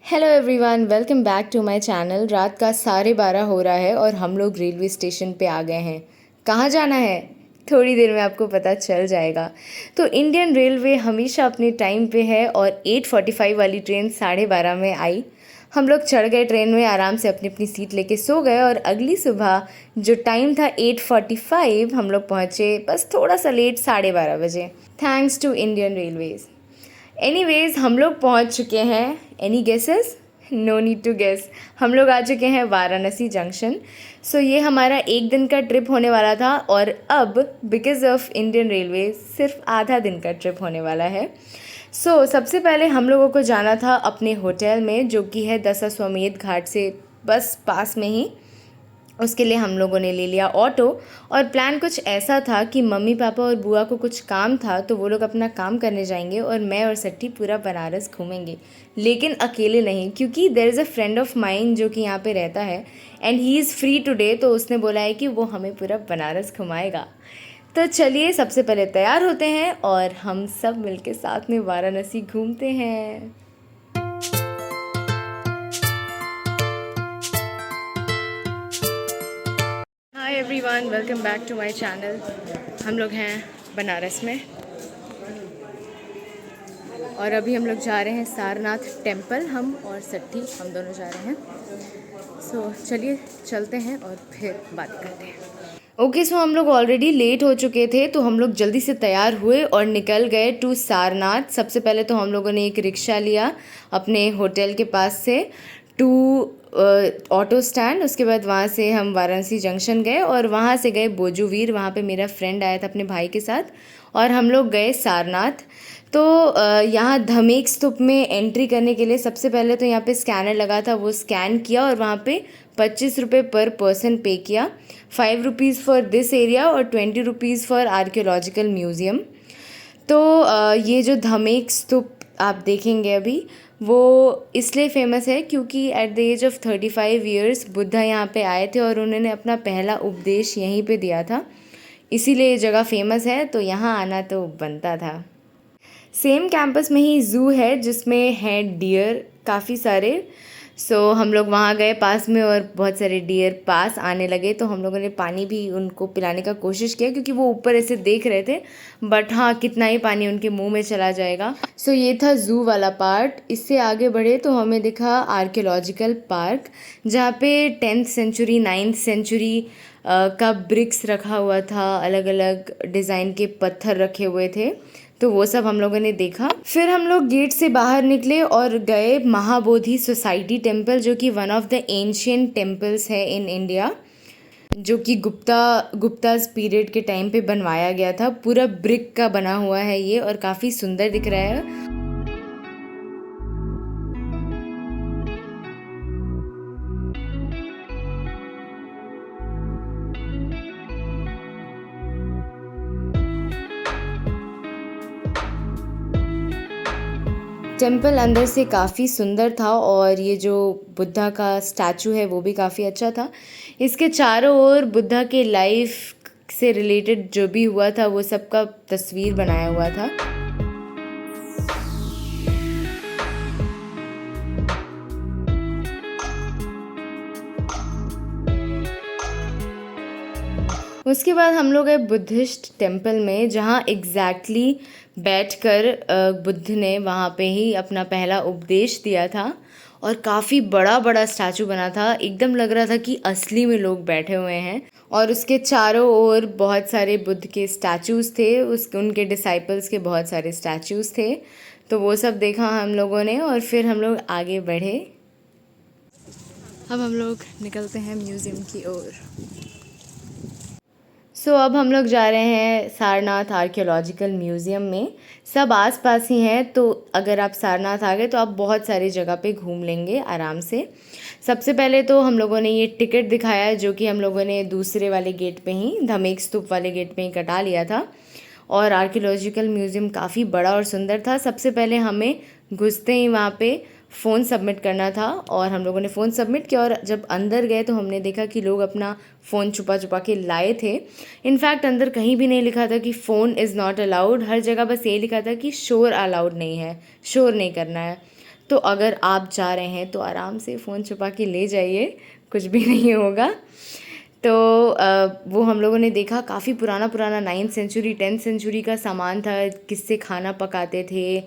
Hello everyone, welcome back to my channel. रात का 12:30 हो रहा है और हम लोग रेलवे स्टेशन पे आ गए हैं। कहाँ जाना है थोड़ी देर में आपको पता चल जाएगा। तो इंडियन रेलवे हमेशा अपने टाइम पे है और 8:45 वाली ट्रेन 12:30 में आई। हम लोग चढ़ गए ट्रेन में, आराम से अपनी अपनी सीट लेके सो गए और अगली सुबह जो टाइम था 8:45 हम लोग पहुँचे, बस थोड़ा सा लेट 12:30 बजे, thanks to Indian Railways. Anyways हम लोग पहुंच चुके हैं। Any guesses? No need to guess. हम लोग आ चुके हैं वाराणसी जंक्शन। सो ये हमारा एक दिन का ट्रिप होने वाला था और अब बिकॉज ऑफ इंडियन रेलवे सिर्फ आधा दिन का ट्रिप होने वाला है। सबसे पहले हम लोगों को जाना था अपने होटल में, जो कि है दशाश्वमेध घाट से बस पास में ही। उसके लिए हम लोगों ने ले लिया ऑटो और प्लान कुछ ऐसा था कि मम्मी पापा और बुआ को कुछ काम था तो वो लोग अपना काम करने जाएंगे और मैं और सट्टी पूरा बनारस घूमेंगे, लेकिन अकेले नहीं, क्योंकि there is a friend of mine जो कि यहाँ पे रहता है and he is free today. तो उसने बोला है कि वो हमें पूरा बनारस घुमाएगा। तो चलिए सबसे पहले तैयार होते हैं और हम सब मिलके साथ में वाराणसी घूमते हैं। Hi everyone, welcome back to my channel. हम लोग हैं बनारस में और अभी हम लोग जा रहे हैं सारनाथ टेम्पल। हम और सट्टी हम दोनों जा रहे हैं। चलिए चलते हैं और फिर बात करते हैं। ओके, हम लोग ऑलरेडी लेट हो चुके थे तो हम लोग जल्दी से तैयार हुए और निकल गए टू सारनाथ। सबसे पहले तो हम लोगों ने एक रिक्शा लिया अपने होटल के पास से टू ऑटो स्टैंड। उसके बाद वहाँ से हम वाराणसी जंक्शन गए और वहाँ से गए बोजूवीर। वहाँ पे मेरा फ्रेंड आया था अपने भाई के साथ और हम लोग गए सारनाथ। तो यहाँ धमेक स्तूप में एंट्री करने के लिए सबसे पहले तो यहाँ पे स्कैनर लगा था, वो स्कैन किया और वहाँ पे 25 रुपये पर पर्सन पे किया। 5 रुपीज़ फॉर दिस एरिया और 20 रुपीज़ फॉर आर्कियोलॉजिकल म्यूज़ियम। तो ये जो धमेक स्तूप आप देखेंगे अभी, वो इसलिए फेमस है क्योंकि at the age of 35 years Buddha यहाँ पे आए थे और उन्होंने अपना पहला उपदेश यहीं पे दिया था, इसीलिए ये जगह फेमस है। तो यहाँ आना तो बनता था। सेम कैंपस में ही ज़ू है जिसमें हैं डियर काफ़ी सारे। हम लोग वहाँ गए पास में और बहुत सारे डियर पास आने लगे तो हम लोगों ने पानी भी उनको पिलाने का कोशिश किया, क्योंकि वो ऊपर ऐसे देख रहे थे, बट हाँ कितना ही पानी उनके मुंह में चला जाएगा। ये था ज़ू वाला पार्ट। इससे आगे बढ़े तो हमें दिखा आर्कियोलॉजिकल पार्क, जहाँ पे 10th सेंचुरी 9th सेंचुरी का ब्रिक्स रखा हुआ था, अलग अलग डिज़ाइन के पत्थर रखे हुए थे। तो वो सब हम लोगों ने देखा। फिर हम लोग गेट से बाहर निकले और गए महाबोधि सोसाइटी टेम्पल, जो कि one of the ancient temples है इन इंडिया, जो कि गुप्ताज पीरियड के टाइम पे बनवाया गया था। पूरा ब्रिक का बना हुआ है ये और काफ़ी सुंदर दिख रहा है। टेम्पल अंदर से काफ़ी सुंदर था और ये जो बुद्धा का स्टैचू है वो भी काफ़ी अच्छा था। इसके चारों ओर बुद्धा के लाइफ से रिलेटेड जो भी हुआ था वो सब का तस्वीर बनाया हुआ था। उसके बाद हम लोग गए बुद्धिस्ट टेम्पल में, जहाँ एग्जैक्टली बैठकर बुद्ध ने वहाँ पे ही अपना पहला उपदेश दिया था और काफ़ी बड़ा बड़ा स्टैचू बना था। एकदम लग रहा था कि असली में लोग बैठे हुए हैं और उसके चारों ओर बहुत सारे बुद्ध के स्टैचूज़ थे, उनके डिसाइपल्स के बहुत सारे स्टैचूज़ थे। तो वो सब देखा हम लोगों ने और फिर हम लोग आगे बढ़े। अब हम लोग निकलते हैं म्यूज़ियम की ओर। अब हम लोग जा रहे हैं सारनाथ आर्कियोलॉजिकल म्यूज़ियम में। सब आस पास ही हैं, तो अगर आप सारनाथ आ गए तो आप बहुत सारी जगह पे घूम लेंगे आराम से। सबसे पहले तो हम लोगों ने ये टिकट दिखाया, जो कि हम लोगों ने दूसरे वाले गेट पे ही, धमेक स्तूप वाले गेट पे ही कटा लिया था। और आर्कियोलॉजिकल म्यूज़ियम काफ़ी बड़ा और सुंदर था। सबसे पहले हमें घुसते ही वहाँ पे फ़ोन सबमिट करना था और हम लोगों ने फ़ोन सबमिट किया और जब अंदर गए तो हमने देखा कि लोग अपना फ़ोन छुपा छुपा के लाए थे। इनफैक्ट अंदर कहीं भी नहीं लिखा था कि फ़ोन इज़ नॉट अलाउड, हर जगह बस ये लिखा था कि शोर अलाउड नहीं है, शोर नहीं करना है। तो अगर आप जा रहे हैं तो आराम से फ़ोन छुपा के ले जाइए, कुछ भी नहीं होगा। तो वो हम लोगों ने देखा, काफ़ी पुराना पुराना 9th सेंचुरी 10th सेंचुरी का सामान था, किससे खाना पकाते थे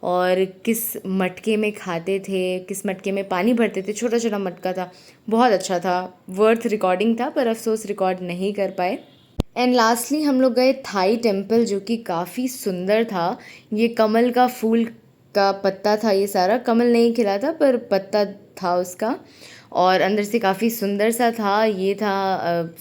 और किस मटके में खाते थे, किस मटके में पानी भरते थे, छोटा छोटा मटका था, बहुत अच्छा था, वर्थ रिकॉर्डिंग था, पर अफसोस रिकॉर्ड नहीं कर पाए। एंड लास्टली हम लोग गए थाई टेम्पल, जो कि काफ़ी सुंदर था। ये कमल का फूल का पत्ता था, ये सारा कमल नहीं खिला था पर पत्ता था उसका, और अंदर से काफ़ी सुंदर सा था। ये था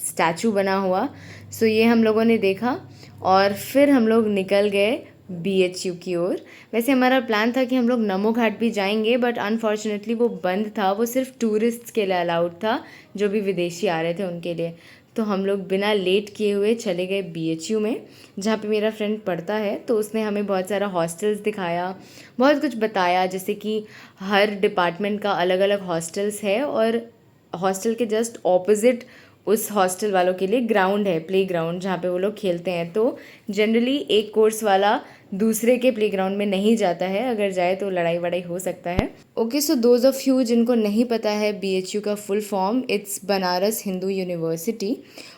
स्टैचू बना हुआ। सो ये हम लोगों ने देखा और फिर हम लोग निकल गए BHU की ओर। वैसे हमारा प्लान था कि हम लोग नमो घाट भी जाएंगे, बट अनफॉर्चुनेटली वो बंद था। वो सिर्फ टूरिस्ट्स के लिए अलाउड था, जो भी विदेशी आ रहे थे उनके लिए। तो हम लोग बिना लेट किए हुए चले गए BHU में, जहाँ पे मेरा फ्रेंड पढ़ता है। तो उसने हमें बहुत सारा हॉस्टल्स दिखाया, बहुत कुछ बताया, जैसे कि हर डिपार्टमेंट का अलग अलग हॉस्टल्स है, और हॉस्टल के जस्ट ऑपोजिट उस हॉस्टल वालों के लिए ग्राउंड है, प्ले ग्राउंड, जहाँ पे वो लोग खेलते हैं। तो जनरली एक कोर्स वाला दूसरे के प्ले ग्राउंड में नहीं जाता है, अगर जाए तो लड़ाई वड़ाई हो सकता है। Okay, so those of you जिनको नहीं पता है, BHU का full form it's Banaras Hindu university,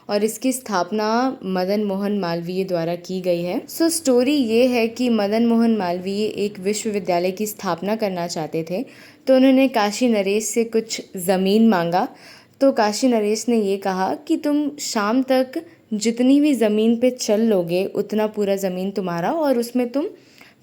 और इसकी स्थापना मदन मोहन मालवीय द्वारा की गई है। सो स्टोरी ये है कि मदन मोहन मालवीय एक विश्वविद्यालय की स्थापना करना चाहते थे, तो उन्होंने काशी नरेश से कुछ ज़मीन मांगा। तो काशी नरेश ने ये कहा कि तुम शाम तक जितनी भी ज़मीन पे चल लोगे उतना पूरा ज़मीन तुम्हारा, और उसमें तुम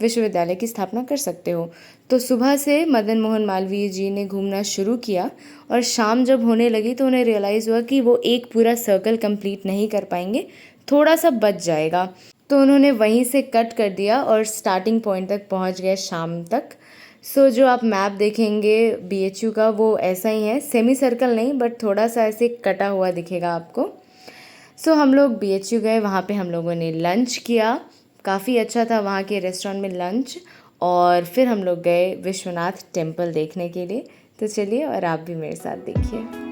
विश्वविद्यालय की स्थापना कर सकते हो। तो सुबह से मदन मोहन मालवीय जी ने घूमना शुरू किया, और शाम जब होने लगी तो उन्हें रियलाइज़ हुआ कि वो एक पूरा सर्कल कंप्लीट नहीं कर पाएंगे, थोड़ा सा बच जाएगा। तो उन्होंने वहीं से कट कर दिया और स्टार्टिंग पॉइंट तक पहुंच गए शाम तक। सो जो आप मैप देखेंगे BHU का, वो ऐसा ही है, सेमी सर्कल नहीं, बट थोड़ा सा ऐसे कटा हुआ दिखेगा आपको। सो हम लोग BHU गए, वहाँ पे हम लोगों ने लंच किया, काफ़ी अच्छा था वहाँ के रेस्टोरेंट में लंच। और फिर हम लोग गए विश्वनाथ टेम्पल देखने के लिए। तो चलिए, और आप भी मेरे साथ देखिए।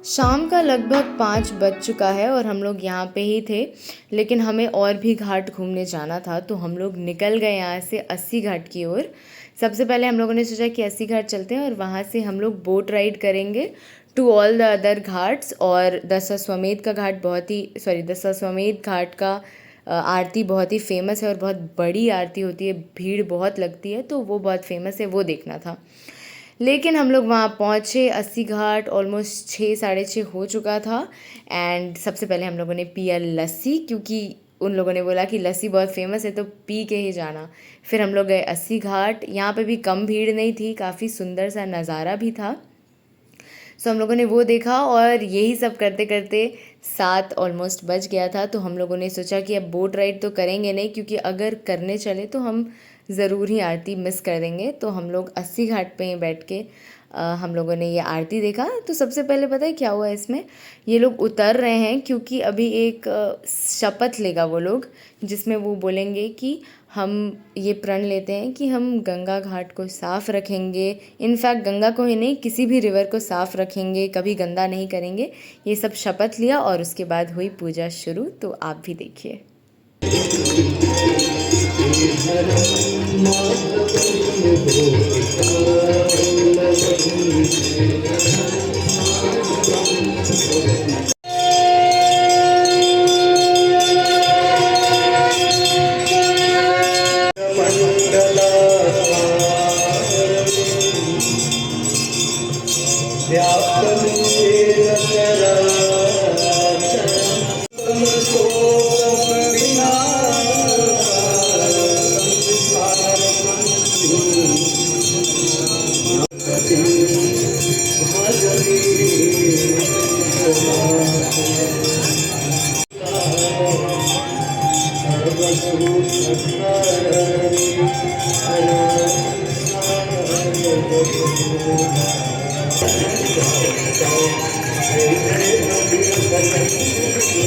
शाम का लगभग 5 बज चुका है और हम लोग यहाँ पे ही थे, लेकिन हमें और भी घाट घूमने जाना था। तो हम लोग निकल गए यहाँ से 80 घाट की ओर। सबसे पहले हम लोगों ने सोचा कि 80 घाट चलते हैं, और वहाँ से हम लोग बोट राइड करेंगे to all the other ghats. और दशाश्वमेध का घाट दशाश्वमेध घाट का आरती बहुत ही फेमस है, और बहुत बड़ी आरती होती है, भीड़ बहुत लगती है, तो वो बहुत फेमस है, वो देखना था। लेकिन हम लोग वहाँ पहुँचे, 80 घाट ऑलमोस्ट 6 साढ़े 6 हो चुका था। एंड सबसे पहले हम लोगों ने पिया लस्सी, क्योंकि उन लोगों ने बोला कि लस्सी बहुत फेमस है तो पी के ही जाना। फिर हम लोग गए 80 घाट, यहाँ पे भी कम भीड़ नहीं थी, काफ़ी सुंदर सा नज़ारा भी था। सो हम लोगों ने वो देखा, और यही सब करते करते 7 ऑलमोस्ट बज गया था। तो हम लोगों ने सोचा कि अब बोट राइड तो करेंगे नहीं, क्योंकि अगर करने चले तो हम ज़रूर ही आरती मिस कर देंगे। तो हम लोग 80 घाट पे ही बैठ के हम लोगों ने ये आरती देखा। तो सबसे पहले पता है क्या हुआ इसमें, ये लोग उतर रहे हैं, क्योंकि अभी एक शपथ लेगा वो लोग, जिसमें वो बोलेंगे कि हम ये प्रण लेते हैं कि हम गंगा घाट को साफ़ रखेंगे। इनफैक्ट गंगा को ही नहीं, किसी भी रिवर को साफ़ रखेंगे, कभी गंदा नहीं करेंगे। ये सब शपथ लिया, और उसके बाद हुई पूजा शुरू। तो आप भी देखिए।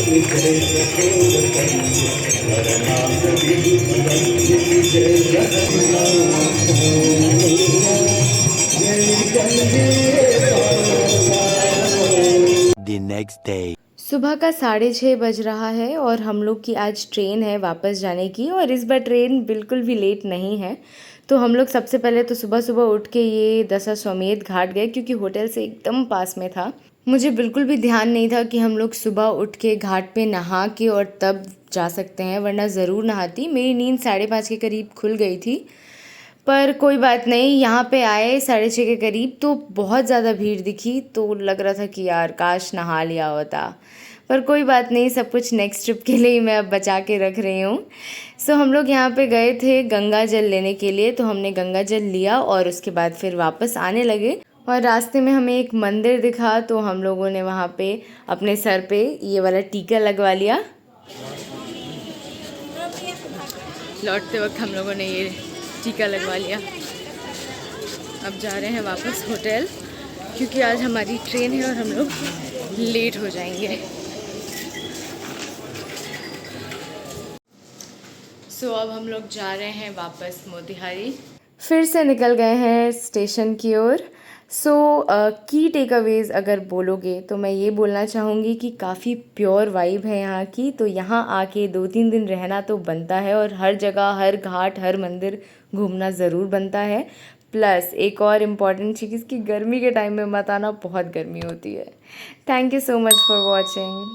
The next day. सुबह का 6:30 बज रहा है और हम लोग की आज ट्रेन है वापस जाने की, और इस बार ट्रेन बिल्कुल भी लेट नहीं है। तो हम लोग सबसे पहले तो सुबह सुबह उठ के ये दशाश्वमेध घाट गए, क्योंकि होटल से एकदम पास में था। मुझे बिल्कुल भी ध्यान नहीं था कि हम लोग सुबह उठ के घाट पे नहा के और तब जा सकते हैं, वरना ज़रूर नहाती। मेरी नींद 5:30 के करीब खुल गई थी, पर कोई बात नहीं। यहाँ पे आए 6:30 के करीब तो बहुत ज़्यादा भीड़ दिखी, तो लग रहा था कि यार काश नहा लिया होता, पर कोई बात नहीं, सब कुछ नेक्स्ट ट्रिप के लिए ही मैं अब बचा के रख रही हूँ। सो हम लोग यहाँ पे गए थे गंगा जल लेने के लिए, तो हमने गंगा जल लिया और उसके बाद फिर वापस आने लगे। और रास्ते में हमें एक मंदिर दिखा, तो हम लोगों ने वहाँ पे अपने सर पे ये वाला टीका लगवा लिया। लौटते वक्त हम लोगों ने ये टीका लगवा लिया। अब जा रहे हैं वापस होटल, क्योंकि आज हमारी ट्रेन है और हम लोग लेट हो जाएंगे। सो अब हम लोग जा रहे हैं वापस मोतिहारी। फिर से निकल गए हैं स्टेशन की ओर। सो की टेक अवेज़ अगर बोलोगे तो मैं ये बोलना चाहूँगी कि काफ़ी प्योर वाइब है यहाँ की। तो यहाँ आके 2-3 दिन रहना तो बनता है, और हर जगह, हर घाट, हर मंदिर घूमना ज़रूर बनता है। प्लस एक और इम्पॉर्टेंट चीज़ कि गर्मी के टाइम में मत आना, बहुत गर्मी होती है। Thank you so much for watching.